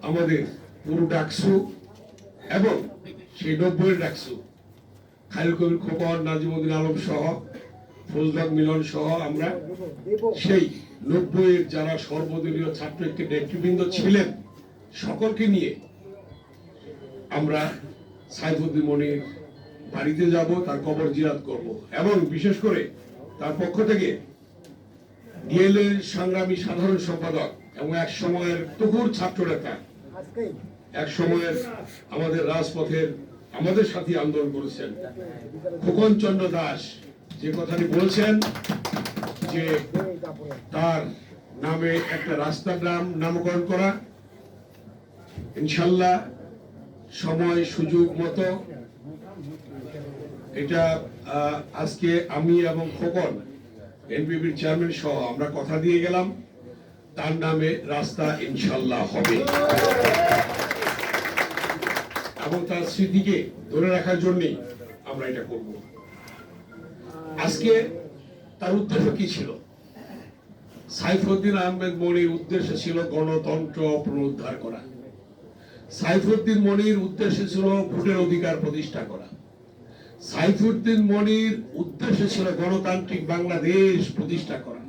আমাদের পুরো ডাকসু এবং সেই 90-এর ডাকসু খালিল কবির খোকন, নাজিমুদ্দিন আলম সহ, ফজলক মিলন সহ আমরা সেই 90-এর যারা সর্বদলীয় ছাত্র একটি নেতৃবৃন্দ ছিলেন সকলকে নিয়ে আমরা সাইফুদ্দিন মনির বাড়িতে যাব, তার কবর জিয়ারত করব এবং বিশেষ করে তার পক্ষ থেকে ডিএলএর সংগ্রামী সাধারণ সম্পাদক এবং এক সময়ের তুখুর ছাত্র নেতা, এক সময়ের আমাদের রাজপথের আমাদের সাথে আন্দোলন করেছেন খোকন চন্দ্র দাস যে কথাটি বলছেন যে তার নামে একটা রাস্তার নামকরণ করা, ইনশাল্লাহ সময় সুযোগ মতো এটা আজকে আমি এবং খোকন এনপিপির চেয়ারম্যান সহ আমরা কথা দিয়ে গেলাম, তার নামে রাস্তা ইনশাল্লাহ হবে এবং তার স্মৃতিকে ধরে রাখার জন্যই আমরা এটা করব। আজকে তার উদ্দেশ্য কি ছিল? সাইফুদ্দিন আহমেদ মনির উদ্দেশ্য ছিল গণতন্ত্র পুনরুদ্ধার করা। সাইফুদ্দিন মনির উদ্দেশ্য ছিল ভোটের অধিকার প্রতিষ্ঠা করা। সাইফুদ্দিন মনির উদ্দেশ্য ছিল গণতান্ত্রিক বাংলাদেশ প্রতিষ্ঠা করা।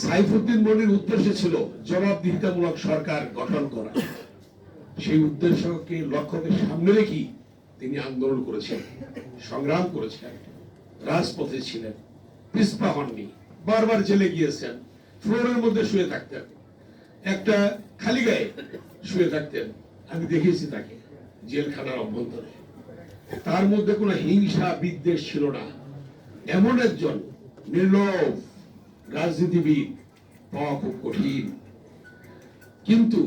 সাইফুদ্দিন মনির উদ্দেশ্য ছিল জবাবদিহিতামূলক সরকার গঠন করা। সেই উদ্দেশ্যকে লক্ষ্যকে সামনে রেখে তিনি আন্দোলন করেছেন, সংগ্রাম করেছেন, রাজপথে ছিলেন, পিছপা হননি, বারবার জেলে গিয়েছেন, ফ্লোরের মধ্যে শুয়ে থাকতেন, একটা খালি গায়ে শুয়ে থাকতেন, আমি দেখেছি তাকে জেলখানার অভ্যন্তরে। তার মধ্যে কোনো হিংসা বিদ্বেষ ছিল না। এমন একজন নির্লোভ রাজনীতিবিদ পাওয়া খুব কঠিন, কিন্তু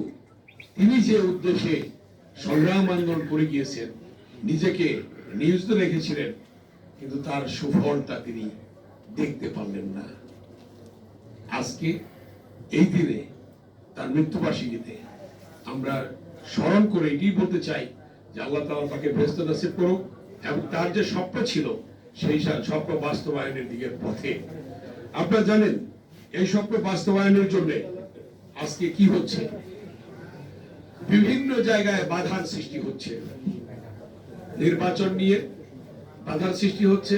তিনি যে উদ্দেশ্যে সংগ্রাম আন্দোলন করে গিয়েছেন, নিজেকে নিয়োজিত রেখেছিলেন, কিন্তু তার সুফলটা তিনি দেখতে পারলেন না। আজকে এই দিনে তার মৃত্যুবার্ষিকীতে আমরা স্মরণ করে এটি বলতে চাই যে আল্লাহ তাআলা তাকে বেহেশত নসিব করুক এবং তার যে স্বপ্ন ছিল সেই স্বপ্ন বাস্তবায়নের দিকের পথে। আপনারা জানেন এই স্বপ্ন বাস্তবায়নের জন্য আজকে কি হচ্ছে, বিভিন্ন জায়গায় বাধার সৃষ্টি হচ্ছে, নির্বাচন নিয়ে বাধার সৃষ্টি হচ্ছে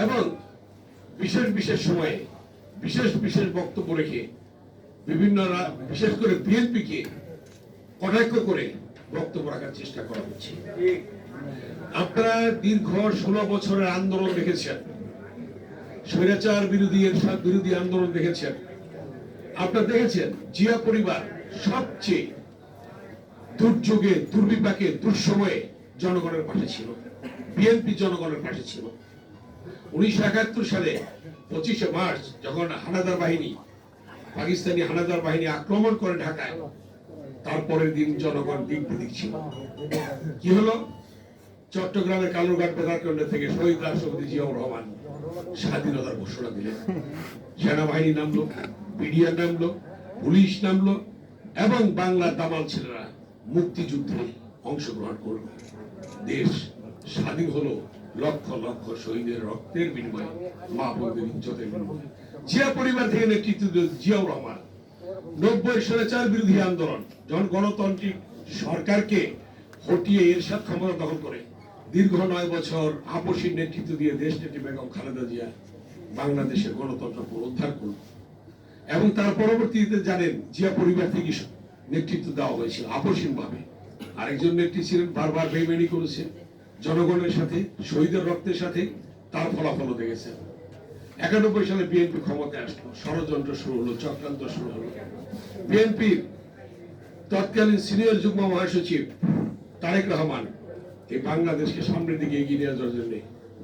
এবং বিশেষ বিশেষ সময়ে বিশেষ বিশেষ বক্তব্য রেখে বিভিন্ন বিশেষ করে বিএনপিকে কটাক্ষ করে বক্তব্য রাখার চেষ্টা করা হচ্ছে। আপনারা দীর্ঘ 16 বছরের আন্দোলন দেখেছেন, স্বৈরাচার বিরোধী আন্দোলন দেখেছেন। আপনারা দেখেছেন জিয়া পরিবার সবচেয়ে দুর্যোগে, দুর্বিপাকে, দুঃসময়ে জনগণের পাশে ছিল, বিএনপি জনগণের পাশে ছিল। 1971 সালে 25শে মার্চ যখন পাকিস্তানি হানাদার বাহিনী আক্রমণ করে ঢাকায়, তারপরের দিন জনগণ দিক বিদিক ছিল। কি হলো? চট্টগ্রামের কালুরঘাট বেতার কেন্দ্র থেকে শহীদ রাষ্ট্রপতি জিয়াউর রহমান স্বাধীনতার ঘোষণা দিলেন। সেনাবাহিনী নামলো, বিডিআর নামলো, পুলিশ নামলো এবং বাংলার দামাল ছেলেরা মুক্তিযুদ্ধে অংশগ্রহণ করল। দেশ স্বাধীন হলো লক্ষ লক্ষ শহীদের রক্তের বিনিময়ে, মা বোনদের ইজ্জতের বিনিময়ে। জিয়া পরিবার থেকে নেতৃত্ব জিয়াউর রহমান 90 স্বৈরাচার বিরোধী আন্দোলন, যখন গণতান্ত্রিক সরকারকে হটিয়ে এরশাদ ক্ষমতা দখল করে দীর্ঘ 9 বছর আপসীর নেতৃত্ব দিয়ে দেশ নেত্রী বেগম খালেদা জিয়া বাংলাদেশের গণতন্ত্র পুনরুদ্ধার করল এবং তার পরবর্তীতে জানেন জিয়া পরিবার থেকে নেতৃত্ব দেওয়া হয়েছিল আপসীন ভাবে। আরেকজন নেত্রী ছিলেন, বারবার বেইমানি করেছেন জনগণের সাথে, শহীদের রক্তের সাথে, তার ফলাফল দেখেছেন। 91 সালে বিএনপি ক্ষমতায় আসলো, ষড়যন্ত্র শুরু হলো, চক্রান্ত শুরু হলো। বিএনপির তৎকালীন সিনিয়র যুগ্ম মহাসচিব তারেক রহমান এই বাংলাদেশকে সামনের দিকে এগিয়ে নিয়ে যাওয়ার জন্য,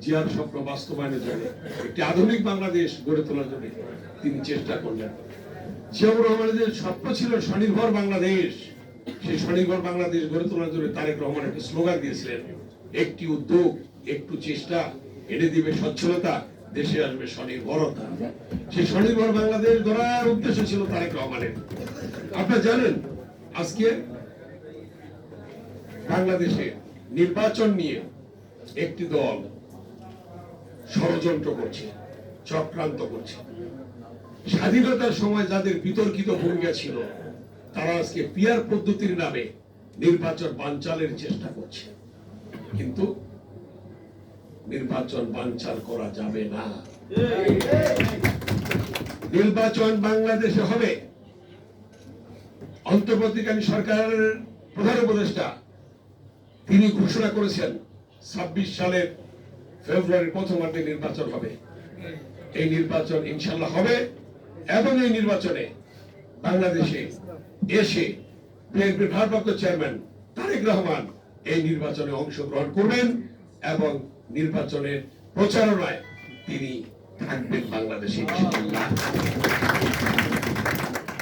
জিয়ার স্বপ্ন বাস্তবায়নের জন্য, একটি আধুনিক বাংলাদেশ গড়ে তোলার জন্য তিনি চেষ্টা করলেন। জিয়াউর রহমানের স্বপ্ন ছিল স্বনির্ভর বাংলাদেশ, সেই স্বনির্ভর বাংলাদেশ গড়ে তোলার জন্য তারেক রহমান একটা স্লোগান দিয়েছিলেন, একটি উদ্যোগ, একটু চেষ্টা এনে দিবে সচ্ছলতা, দেশে আসবে স্বনির্ভরতা। সেই স্বনির্ভর বাংলাদেশ গড়ার উদ্দেশ্য ছিল তারেক রহমানের। আপনারা জানেন আজকে বাংলাদেশে নির্বাচন নিয়ে একটি দল ষড়যন্ত্র করছে, চক্রান্ত করছে। স্বাধীনতার সময় যাদের বিতর্কিত ভূমিকা ছিল তারা আজকে পিয়ার পদ্ধতির নামে নির্বাচন বানচালের চেষ্টা করছে, কিন্তু নির্বাচন বানচাল করা যাবে না। নির্বাচন বাংলাদেশে হবে। অন্তর্বর্তীকালীন সরকারের প্রধান উপদেষ্টা তিনি ঘোষণা করেছেন 26 সালের ফেব্রুয়ারির প্রথমার্ধে নির্বাচন হবে। এই নির্বাচন ইনশাল্লাহ হবে এবং এই নির্বাচনে বাংলাদেশে এসে বিএনপির ভারপ্রাপ্ত চেয়ারম্যান তারেক রহমান এই নির্বাচনে অংশগ্রহণ করবেন এবং নির্বাচনের প্রচারণায় তিনি থাকবেন বাংলাদেশে ইনশাআল্লাহ।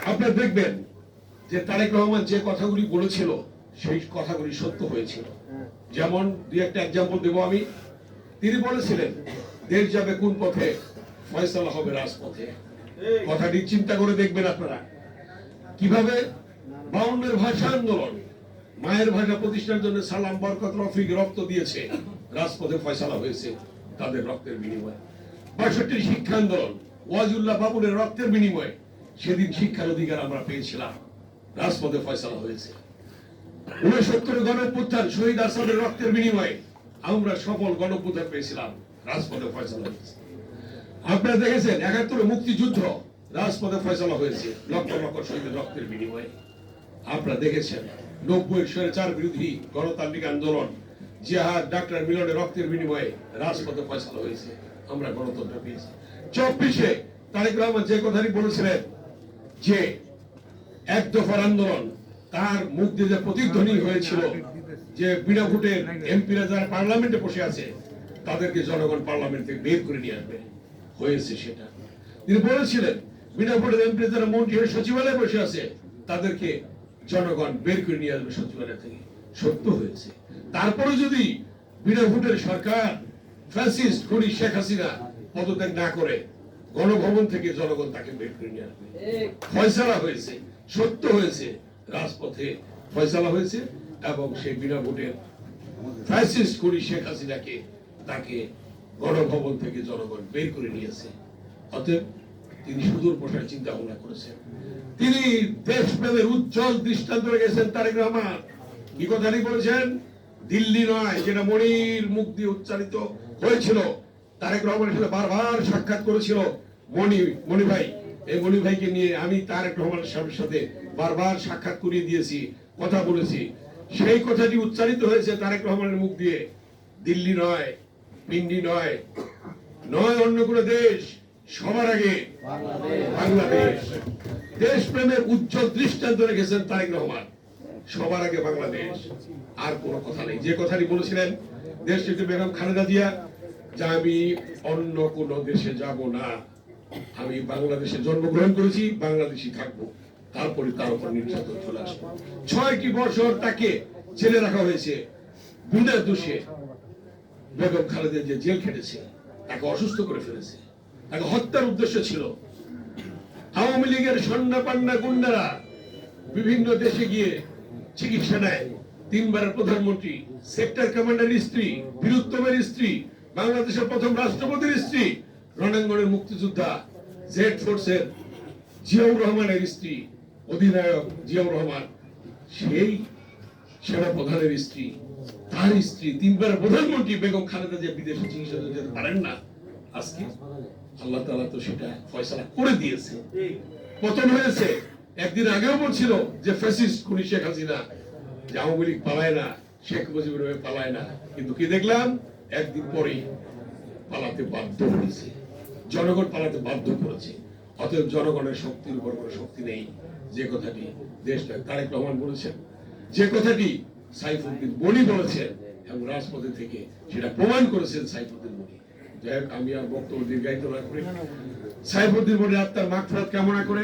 আপনারা দেখবেন যে তারেক রহমান যে কথাগুলি বলেছিল সেই কথাগুলি সত্য হয়েছিল। যেমন দুই একটা এক্সাম্পল দেব আমি। তিনি বলেছিলেন দেশ যাবে কোন পথে, ফয়সালা হবে রাজপথে। কথাটি চিন্তা করে দেখবেন আপনারা কিভাবে 52 ভাষা আন্দোলন, মায়ের ভাষা প্রতিষ্ঠার জন্য সালাম বরকত রফিক রক্ত দিয়েছে, রাজপথে ফয়সালা হয়েছে তাদের রক্তের বিনিময়ে। 62 শিক্ষা আন্দোলন, ওয়াজুল্লাহ বাবুরের রক্তের বিনিময়ে সেদিন শিক্ষার অধিকার আমরা পেয়েছিলাম, রাজপথে ফয়সালা হয়েছে। 69 গণঅভ্যুত্থান, শহীদ আসাদের রক্তের বিনিময়ে আমরা সফল গণঅভ্যুত্থান পেয়েছিলাম, রাজপথে ফয়সালা হয়েছে। আপনারা দেখেছেন 71 মুক্তিযুদ্ধ, রাজপথে ফয়সালা হয়েছে লক্ষ লক্ষ শহীদের রক্তের বিনিময়ে। আপনারা দেখেছেন 90 স্বৈরাচার বিরোধী গণতান্ত্রিক আন্দোলন, জিহাদ, ডাক্তার মিলনের রক্তের বিনিময়ে রাজপথে ফয়সালা হয়েছে, আমরা গণতন্ত্র পেয়েছি। 24-এ তারেক রহমান যে কথাটি বলেছিলেন যে এক দফার আন্দোলন, তার মুখ দিয়ে যে প্রতিধ্বনি হয়েছিল যে বিনা ভোটের এমপিরা যারা পার্লামেন্টে বসে আছে তাদেরকে জনগণ পার্লামেন্ট থেকে বের করে নিয়ে আসবে, হয়েছে সেটা। তিনি বলেছিলেন বিনা ভোটের এমপি যারা মন্ত্রী হয়ে সচিবালয়ে বসে আছে তাদেরকে জনগণ বের করে নিয়ে আসবে সচিবালয় থেকে, সত্য হয়েছে। তারপরে যদি বিনা ভোটের সরকার ফ্যাসিস্ট খুনি শেখ হাসিনা পদত্যাগ না করে গণভবন থেকে জনগণ তাকে বের করে নিয়ে আসবে, ফয়সালা হয়েছে, সত্য হয়েছে, রাজপথে ফয়সালা হয়েছে এবং সেই বিনা ভোটের ফ্যাসিস্ট খুনি শেখ হাসিনাকে তাকে গণভবন থেকে জনগণ বের করে নিয়েছে। অতএব তিনি সুদূর প্রসারী চিন্তা ভাবনা করেছেন। তিনি দেশপ্রেমের উজ্জ্বল দৃষ্টান্ত রেখেছেন তারেক রহমান। কি কথাটি বলেছেন? দিল্লি নয়, যেটা মনির মুখ দিয়ে উচ্চারিত হয়েছিল। তারেক রহমানের সাথে বারবার সাক্ষাৎ করেছিল মনি ভাই। এই মনি ভাইকে নিয়ে আমি তারেক রহমানের সাথে বারবার সাক্ষাৎ করিয়ে দিয়েছি, কথা বলেছি। সেই কথাটি উচ্চারিত হয়েছে তারেক রহমানের মুখ দিয়ে। দিল্লি নয়, পিন্ডি নয়, নয় অন্য কোন দেশ, সবার আগে বাংলাদেশ। দেশপ্রেমের উজ্জ্বল দৃষ্টান্ত রেখেছেন তারেক রহমান, সবার আগে বাংলাদেশ, আর কোনো কথা নেই। যে কথাটি বলেছিলেন দেশটিতে বেগম খালেদা জিয়া যে আমি অন্য কোন দেশে যাব না, আমি বাংলাদেশে জন্মগ্রহণ করেছি, বাংলাদেশি থাকবো, তারপরে তার উপর নির্যাতন চলে আসবে। 6টি বছর তাকে জেলে রাখা হয়েছে বিনা দোষে। বেগম খালেদা জিয়া জেল খেটেছে, তাকে অসুস্থ করে ফেলেছে, তাকে হত্যার উদ্দেশ্য ছিল। আওয়ামী লীগের সন্না পান্না গুন্ডারা বিভিন্ন দেশে গিয়ে চিকিৎসা নেয়। 3বারের প্রধানমন্ত্রী, সেক্টর কমান্ডারের স্ত্রী, বীরুত্তমের স্ত্রী, বাংলাদেশের প্রথম রাষ্ট্রপতির স্ত্রী, রণাঙ্গনের মুক্তিযোদ্ধা, জেড ফোর্সের জিয়াউর রহমানের স্ত্রী, অধিনায়ক জিয়াউর রহমান, সেই সেনা প্রধানের স্ত্রী, তার স্ত্রী, 3বারের প্রধানমন্ত্রী বেগম খালেদা জিয়া বিদেশে চিকিৎসা যেতে পারেন না। আজকে আল্লাহ তাআলা তো সেটা ফয়সালা করে দিয়েছে, পতন হয়েছে। একদিন আগেও বলছিল যে ফ্যাসিস্ট খুনি শেখ হাসিনা, যে আওয়ামী লীগ পালায় না, শেখ মুজিবুর রহমান পালায় না, কিন্তু কি দেখলাম একদিন পরেই পালাতে বাধ্য হয়েছে, জনগণ পালাতে বাধ্য করেছে। অতএব জনগণের শক্তির উপর কোনো শক্তি নেই। যে কথাটি দেশটা তারেক রহমান বলেছেন, যে কথাটি সাইফুদ্দিন মনি বলেছেন এবং রাজপথে থেকে সেটা প্রমাণ করেছেন সাইফুদ্দিন মনি। যাই হোক, আমি আর বক্তব্য দীর্ঘায়িত না করে সাইফুদ্দিন মনির আত্মার মাগফিরাত কামনা করে